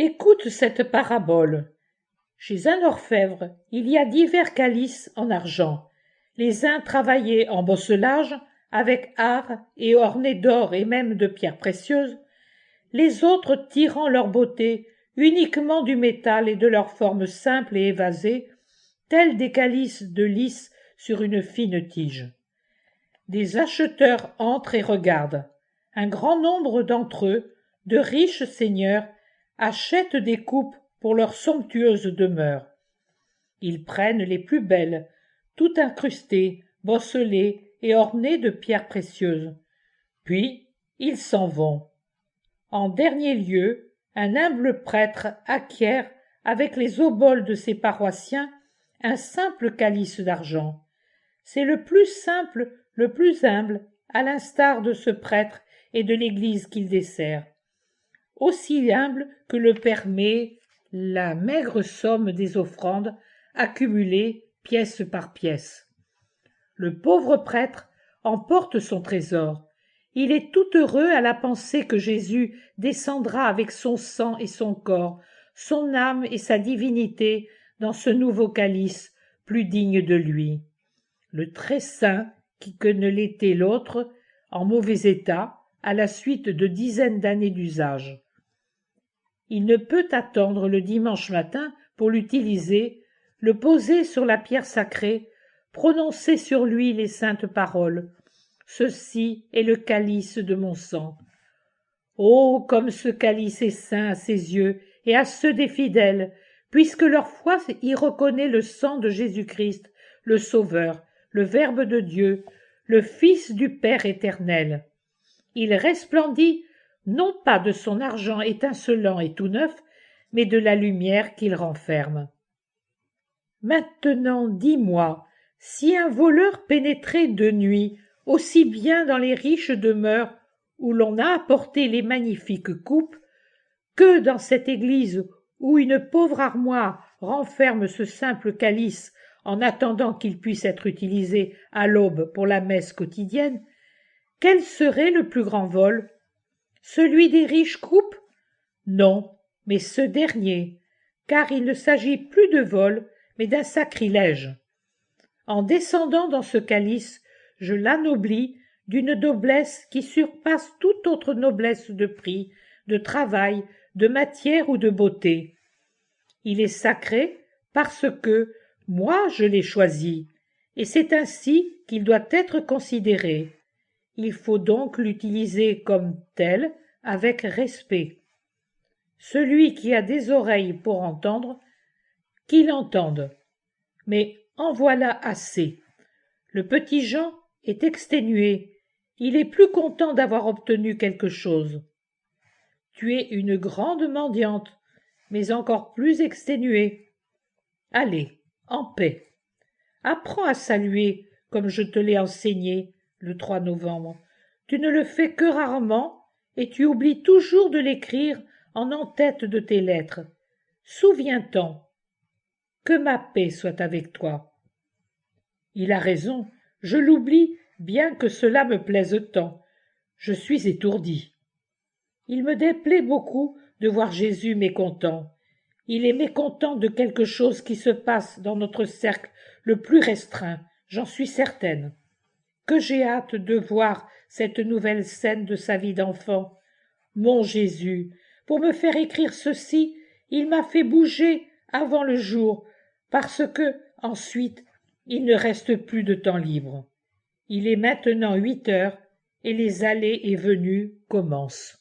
Écoute cette parabole. Chez un orfèvre, il y a divers calices en argent, les uns travaillés en bosselage, avec art et ornés d'or et même de pierres précieuses, les autres tirant leur beauté uniquement du métal et de leur forme simple et évasée, tels des calices de lys sur une fine tige. Des acheteurs entrent et regardent. Un grand nombre d'entre eux, de riches seigneurs, achètent des coupes pour leur somptueuse demeure. Ils prennent les plus belles, tout incrustées, bosselées et ornées de pierres précieuses. Puis ils s'en vont. En dernier lieu, un humble prêtre acquiert, avec les oboles de ses paroissiens, un simple calice d'argent. C'est le plus simple, le plus humble, à l'instar de ce prêtre et de l'Église qu'il dessert. Aussi humble que le permet la maigre somme des offrandes accumulées pièce par pièce. Le pauvre prêtre emporte son trésor. Il est tout heureux à la pensée que Jésus descendra avec son sang et son corps, son âme et sa divinité dans ce nouveau calice plus digne de lui. Le très saint, que ne l'était l'autre, en mauvais état, à la suite de dizaines d'années d'usage. Il ne peut attendre le dimanche matin pour l'utiliser, le poser sur la pierre sacrée, prononcer sur lui les saintes paroles. Ceci est le calice de mon sang. Oh, comme ce calice est saint à ses yeux et à ceux des fidèles, puisque leur foi y reconnaît le sang de Jésus-Christ, le Sauveur, le Verbe de Dieu, le Fils du Père éternel. Il resplendit non pas de son argent étincelant et tout neuf, mais de la lumière qu'il renferme. Maintenant, dis-moi, si un voleur pénétrait de nuit aussi bien dans les riches demeures où l'on a apporté les magnifiques coupes, que dans cette église où une pauvre armoire renferme ce simple calice en attendant qu'il puisse être utilisé à l'aube pour la messe quotidienne, quel serait le plus grand vol? Celui des riches coupes? Non, mais ce dernier, car il ne s'agit plus de vol, mais d'un sacrilège. En descendant dans ce calice, je l'anoblis d'une noblesse qui surpasse toute autre noblesse de prix, de travail, de matière ou de beauté. Il est sacré parce que moi je l'ai choisi, et c'est ainsi qu'il doit être considéré. Il faut donc l'utiliser comme tel, avec respect. Celui qui a des oreilles pour entendre, qu'il entende. Mais en voilà assez. Le petit Jean est exténué. Il est plus content d'avoir obtenu quelque chose. Tu es une grande mendiante, mais encore plus exténuée. Allez, en paix. Apprends à saluer comme je te l'ai enseigné le 3 novembre. Tu ne le fais que rarement et tu oublies toujours de l'écrire en en-tête de tes lettres. Souviens-t'en. Que ma paix soit avec toi. Il a raison, je l'oublie, bien que cela me plaise tant. Je suis étourdi. Il me déplaît beaucoup de voir Jésus mécontent. Il est mécontent de quelque chose qui se passe dans notre cercle le plus restreint, j'en suis certaine. Que j'ai hâte de voir cette nouvelle scène de sa vie d'enfant. Mon Jésus, pour me faire écrire ceci, il m'a fait bouger avant le jour, parce que, ensuite, il ne reste plus de temps libre. Il est maintenant 8 heures et les allées et venues commencent.